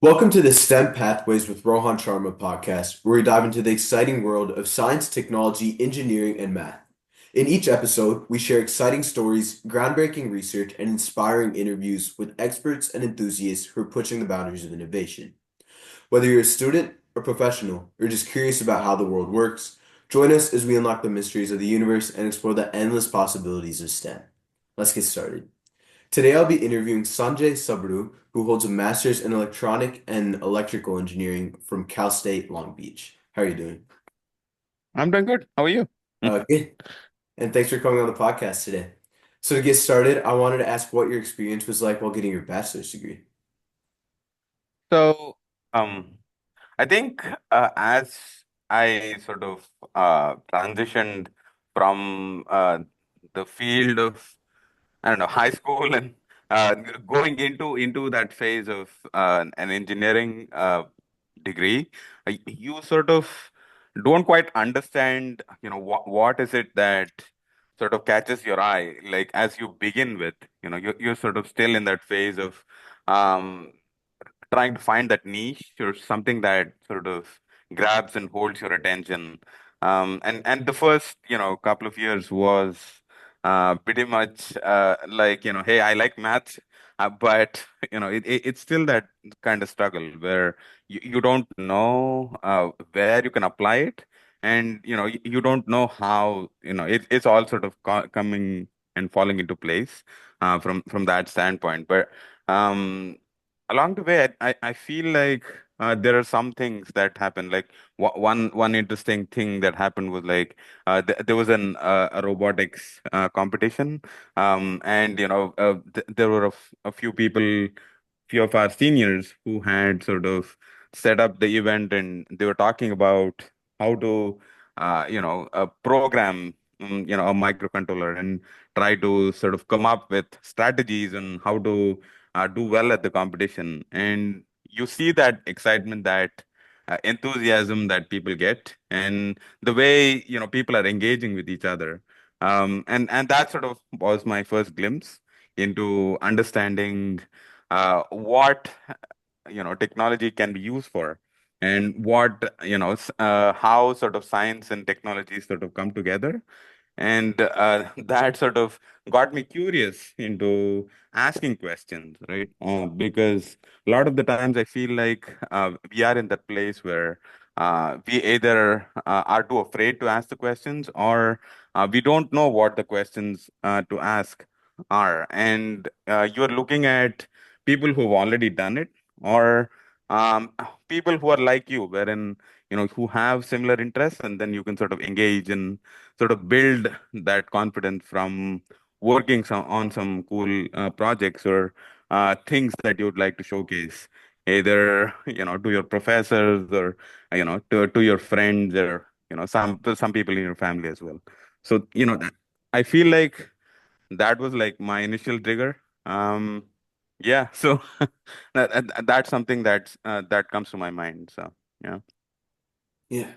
Welcome to the STEM Pathways with Rohan Sharma podcast, where we dive into the exciting world of science, technology, engineering, and math. In each episode, we share exciting stories, groundbreaking research, and inspiring interviews with experts and enthusiasts who are pushing the boundaries of innovation. Whether you're a student, a professional, or just curious about how the world works, join us as we unlock the mysteries of the universe and explore the endless possibilities of STEM. Let's get started. Today I'll be interviewing Sanjay Subbarao, who holds a master's in electronic and electrical engineering from Cal State Long Beach. How are you doing? I'm doing good. How are you? Good. And thanks for coming on the podcast today. So to get started, I wanted to ask what your experience was like while getting your bachelor's degree. So, um, I think as I sort of transitioned from the field of I don't know high school and uh, going into that phase of an engineering degree, you sort of don't quite understand, what is it that sort of catches your eye, like as you begin with, you're sort of still in that phase of um, trying to find that niche or something that sort of grabs and holds your attention. And the first, couple of years was pretty much like, hey, I like math, but it's still that kind of struggle where you don't know where you can apply it, and you don't know how it's all sort of coming and falling into place from that standpoint. But um, along the way, I feel like there are some things that happen. Like one interesting thing that happened was like there was a robotics competition, and there were a few people, few of our seniors who had sort of set up the event, and they were talking about how to program a microcontroller and try to sort of come up with strategies on how to do well at the competition. And you see that excitement, that enthusiasm that people get, and the way people are engaging with each other. And that sort of was my first glimpse into understanding what technology can be used for, and what how sort of science and technology sort of come together. And that sort of got me curious into asking questions, right? Because a lot of the times I feel like we are in that place where we either are too afraid to ask the questions, or we don't know what the questions to ask are. And you're looking at people who've already done it, or um, people who are like you, wherein who have similar interests, and then you can sort of engage and sort of build that confidence from working on some cool projects, or things that you would like to showcase, either to your professors, or to your friends, or some people in your family as well. So I feel like that was like my initial trigger. Yeah, so that's something that comes to my mind. So yeah. Yeah.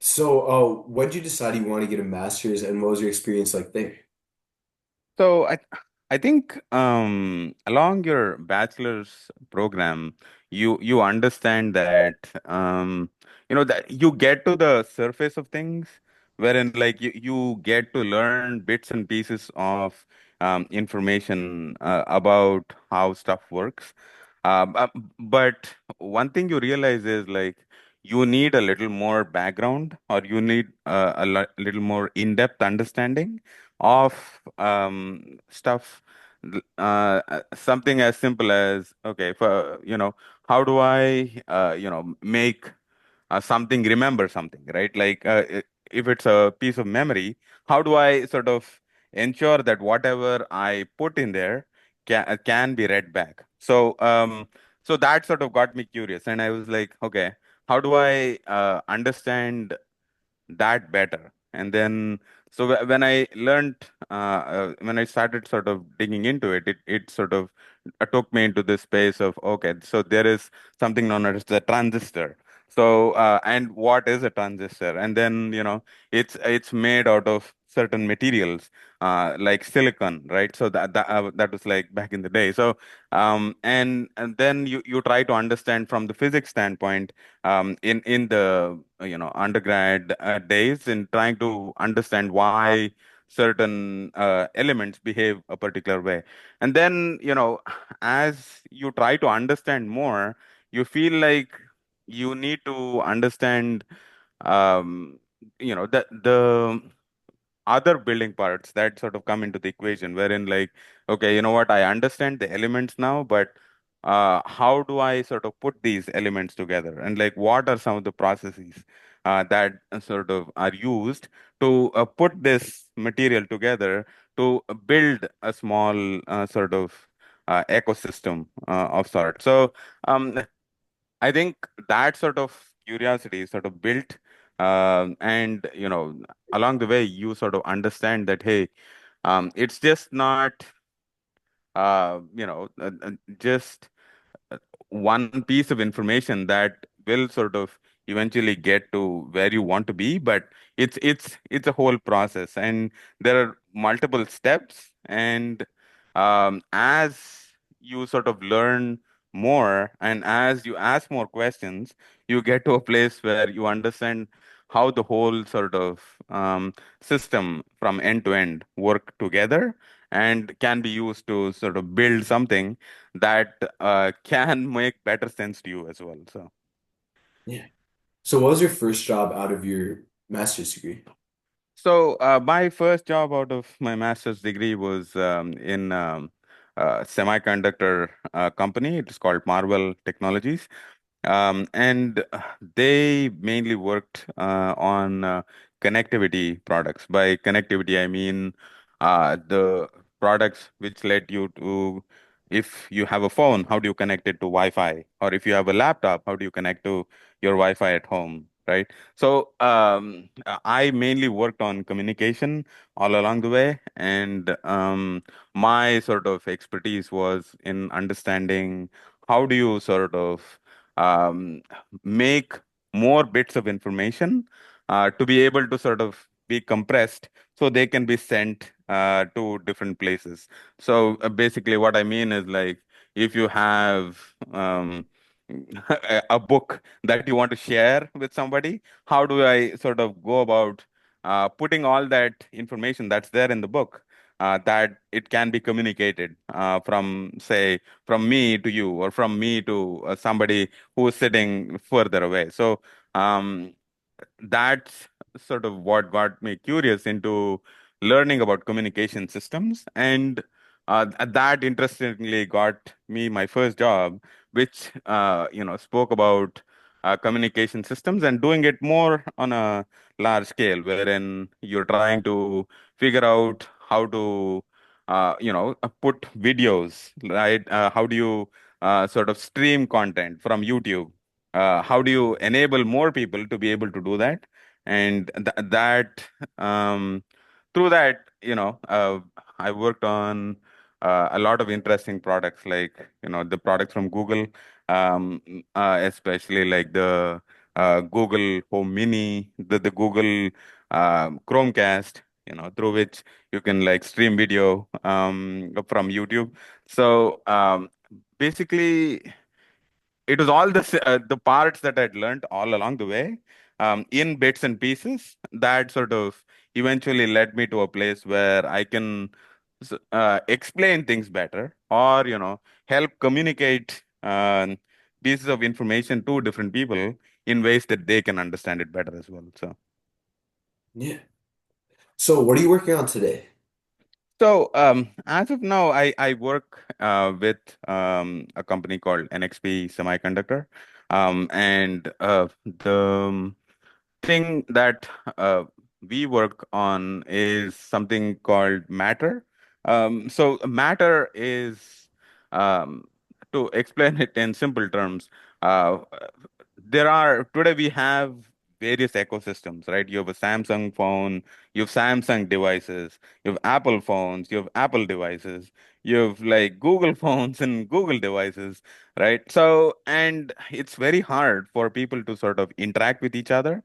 So, when did you decide you want to get a master's and what was your experience like there? So I think along your bachelor's program, you understand that that you get to the surface of things, wherein like you get to learn bits and pieces of information about how stuff works. But one thing you realize is like you need a little more background, or you need little more in-depth understanding of stuff. Something as simple as, okay, for how do I make something remember something, right? Like if it's a piece of memory, how do I sort of ensure that whatever I put in there can be read back? So that sort of got me curious, and I was like, okay, how do I understand that better? And then, so when I learned, when I started sort of digging into it, it sort of took me into this space of, okay, so there is something known as the transistor. So, and what is a transistor? And then, it's made out of certain materials, like silicon, right? So that was like back in the day. So and then you try to understand from the physics standpoint, in the undergrad days, in trying to understand why certain elements behave a particular way. And then, as you try to understand more, you feel like you need to understand, um, the other building parts that sort of come into the equation, wherein, like, okay, you know what, I understand the elements now, but how do I sort of put these elements together? And like, what are some of the processes that sort of are used to put this material together to build a small sort of ecosystem of sorts. So I think that sort of curiosity is sort of built, and along the way you sort of understand that, hey, it's just not just one piece of information that will sort of eventually get to where you want to be, but it's a whole process, and there are multiple steps. And as you sort of learn more, and as you ask more questions, you get to a place where you understand how the whole sort of system from end to end work together, and can be used to sort of build something that can make better sense to you as well. So, Yeah. So what was your first job out of your master's degree? my first job out of my master's degree was in semiconductor company. It's called Marvel Technologies. And they mainly worked on connectivity products. By connectivity, I mean the products which let you to, if you have a phone, how do you connect it to Wi-Fi? Or if you have a laptop, how do you connect to your Wi-Fi at home, right? So I mainly worked on communication all along the way, and my sort of expertise was in understanding how do you sort of um, make more bits of information to be able to sort of be compressed so they can be sent to different places. So basically, what I mean is, like, if you have a book that you want to share with somebody, how do I sort of go about putting all that information that's there in the book? That it can be communicated from, say, from me to you, or from me to somebody who is sitting further away. So that's sort of what got me curious into learning about communication systems. And that interestingly got me my first job, which spoke about communication systems, and doing it more on a large scale, wherein you're trying to figure out how to put videos, right? How do you sort of stream content from YouTube? How do you enable more people to be able to do that? And that um, through that, I worked on a lot of interesting products, like the products from Google, especially like the Google Home Mini, the Google Chromecast, through which you can like stream video from YouTube. So basically, it was all the parts that I'd learned all along the way, in bits and pieces, that sort of eventually led me to a place where I can explain things better, or help communicate pieces of information to different people in ways that they can understand it better as well. So. Yeah. So what are you working on today? So, as of now, I work with a company called NXP Semiconductor, and the thing that we work on is something called matter. So matter is, um, to explain it in simple terms, uh, today we have various ecosystems, right? You have a Samsung phone, you have Samsung devices, you have Apple phones, you have Apple devices, you have like Google phones and Google devices, right? So, and it's very hard for people to sort of interact with each other.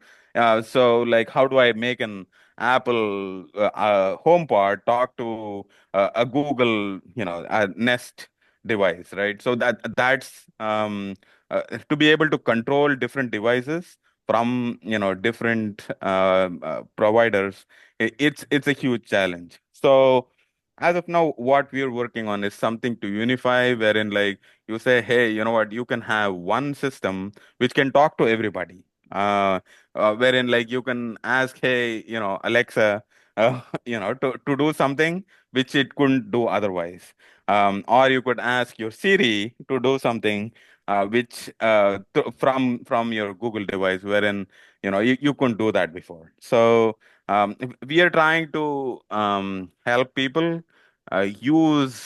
So like, how do I make an Apple HomePod talk to a Google, a Nest device, right? So that's to be able to control different devices from different providers. It's a huge challenge. So as of now, what we're working on is something to unify, wherein like you say, hey, you know what, you can have one system which can talk to everybody. Wherein like you can ask, hey, Alexa, to do something which it couldn't do otherwise. Or you could ask your Siri to do something which from your Google device, wherein you couldn't do that before. So we are trying to help people use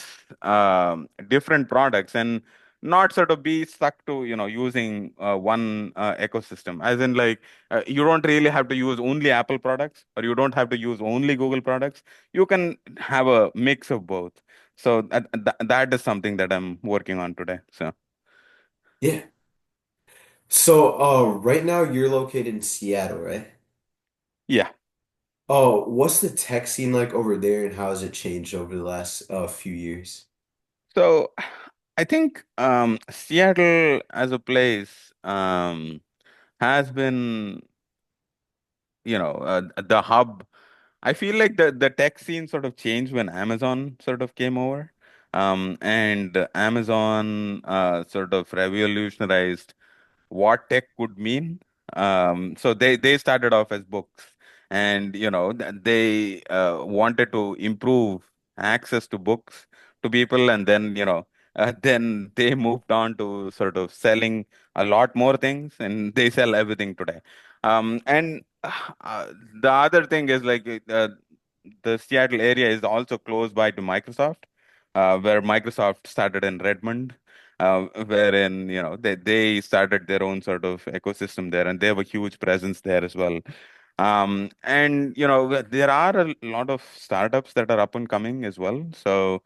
different products and not sort of be stuck to using one ecosystem, as in like you don't really have to use only Apple products, or you don't have to use only Google products. You can have a mix of both. So that is something that I'm working on today. So Yeah. So, right now you're located in Seattle, right? yeah. Oh, what's the tech scene like over there, and how has it changed over the last few years? So I think Seattle as a place has been, the hub. I feel like the tech scene sort of changed when Amazon sort of came over. And Amazon sort of revolutionized what tech could mean. So they started off as books, and they wanted to improve access to books to people, and then then they moved on to sort of selling a lot more things, and they sell everything today. And the other thing is like the Seattle area is also close by to Microsoft, where Microsoft started in Redmond, wherein they started their own sort of ecosystem there, and they have a huge presence there as well. And there are a lot of startups that are up and coming as well. So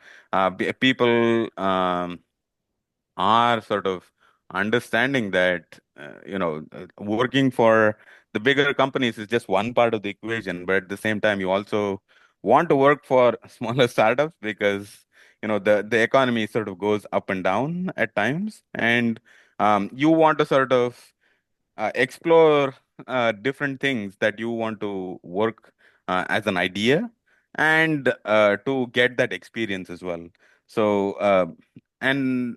people are sort of understanding that working for the bigger companies is just one part of the equation, but at the same time you also want to work for smaller startups, because the economy sort of goes up and down at times, and you want to sort of explore different things that you want to work as an idea, and to get that experience as well. So and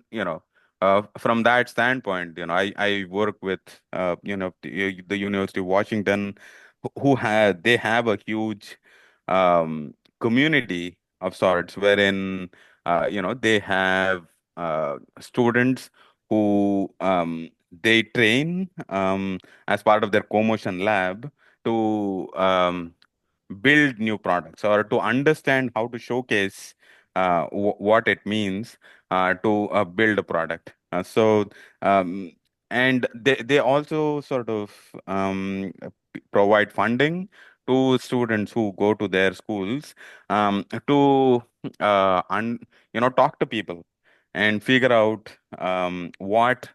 from that standpoint, I work with the University of Washington, who had they have a huge community of sorts, wherein they have students who they train as part of their co-motion lab to build new products, or to understand how to showcase what it means to build a product. Um, and they also sort of provide funding to students who go to their schools to talk to people and figure out what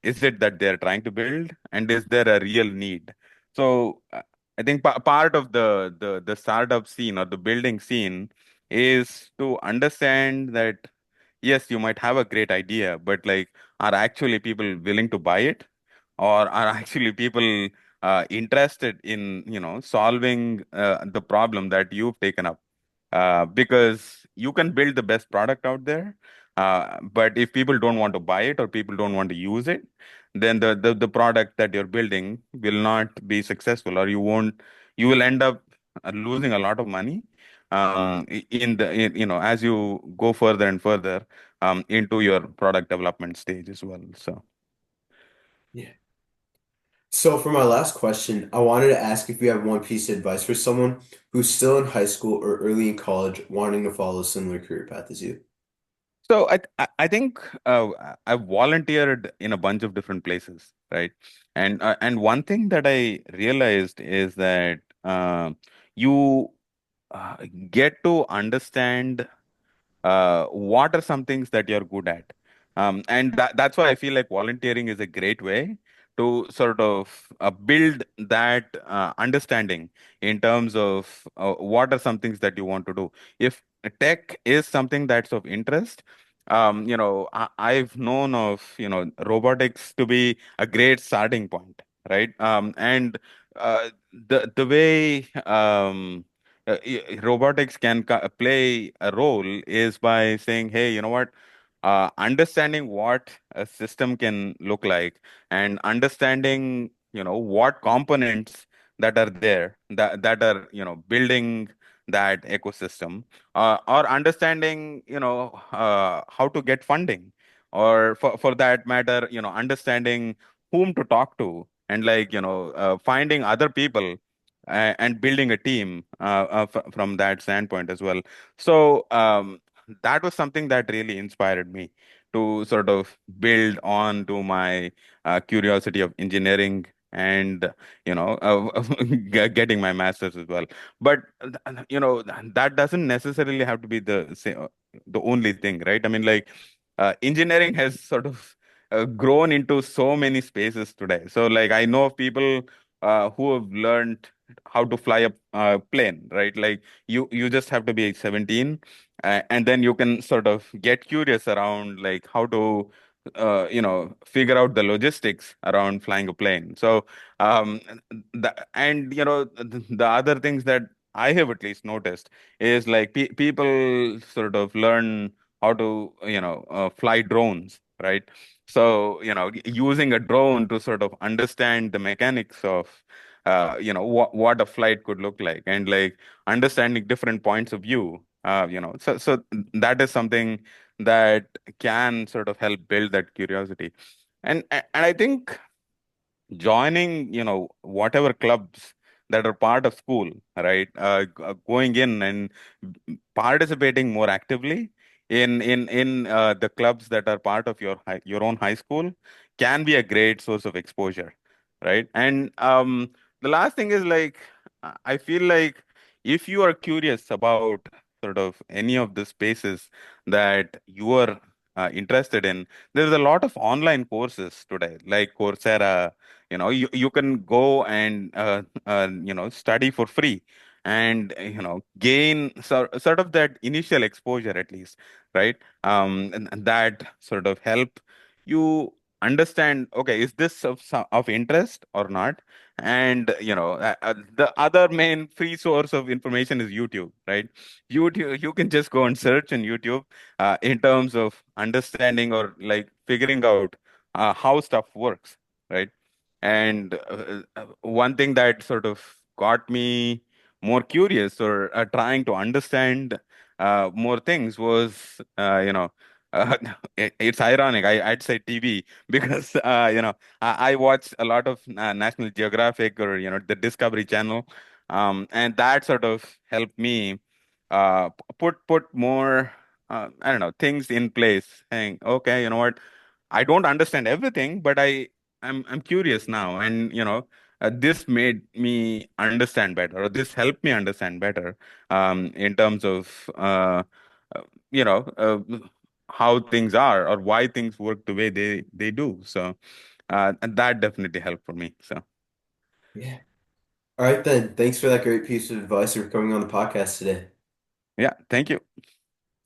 is it that they're trying to build, and is there a real need. So I think part of the startup scene or the building scene is to understand that yes, you might have a great idea, but like, are actually people willing to buy it, or are actually people interested in solving the problem that you've taken up? Because you can build the best product out there, but if people don't want to buy it, or people don't want to use it, then the product that you're building will not be successful, or you will end up losing a lot of money as you go further and further into your product development stage as well. So Yeah. So for my last question, I wanted to ask if you have one piece of advice for someone who's still in high school or early in college wanting to follow a similar career path as you. so I think I've volunteered in a bunch of different places, right? And one thing that I realized is that you uh, get to understand what are some things that you're good at. And that's why I feel like volunteering is a great way to sort of build that understanding in terms of what are some things that you want to do. If tech is something that's of interest, I've known of, robotics to be a great starting point, right? And the way robotics can play a role is by saying, hey, you know what? Understanding what a system can look like, and understanding, what components that are there, that are, building that ecosystem, or understanding, how to get funding, or for that matter, understanding whom to talk to, and like, finding other people, and building a team from that standpoint as well. So that was something that really inspired me to sort of build on to my curiosity of engineering, and getting my master's as well. But that doesn't necessarily have to be the only thing, right? I mean, like, engineering has sort of grown into so many spaces today. So like, I know of people who have learned how to fly a plane, right? Like, you just have to be 17, and then you can sort of get curious around like how to figure out the logistics around flying a plane. So um and the other things that I have at least noticed is like people sort of learn how to fly drones, right? So using a drone to sort of understand the mechanics of what a flight could look like, and like understanding different points of view, so that is something that can sort of help build that curiosity. And I think joining, whatever clubs that are part of school, right? Going in and participating more actively in the clubs that are part of your own high school can be a great source of exposure, right? And the last thing is like, I feel like if you are curious about sort of any of the spaces that you are interested in, there's a lot of online courses today, like Coursera. You can go and study for free, and gain sort of that initial exposure at least, right? And that sort of help you understand, okay, is this of interest or not? And the other main free source of information is YouTube, right? YouTube, you can just go and search on YouTube in terms of understanding or like figuring out how stuff works, right? And one thing that sort of got me more curious, or trying to understand more things, was, uh, it's ironic. I'd say TV because, I watch a lot of National Geographic, or, the Discovery Channel. And that sort of helped me put more, I don't know, things in place, saying, okay, you know what? I don't understand everything, but I'm curious now, and this made me understand better, or this helped me understand better, in terms of you know uh, how things are, or why things work the way they do. So and that definitely helped for me. So Yeah. All right then. Thanks for that great piece of advice for coming on the podcast today. yeah, thank you.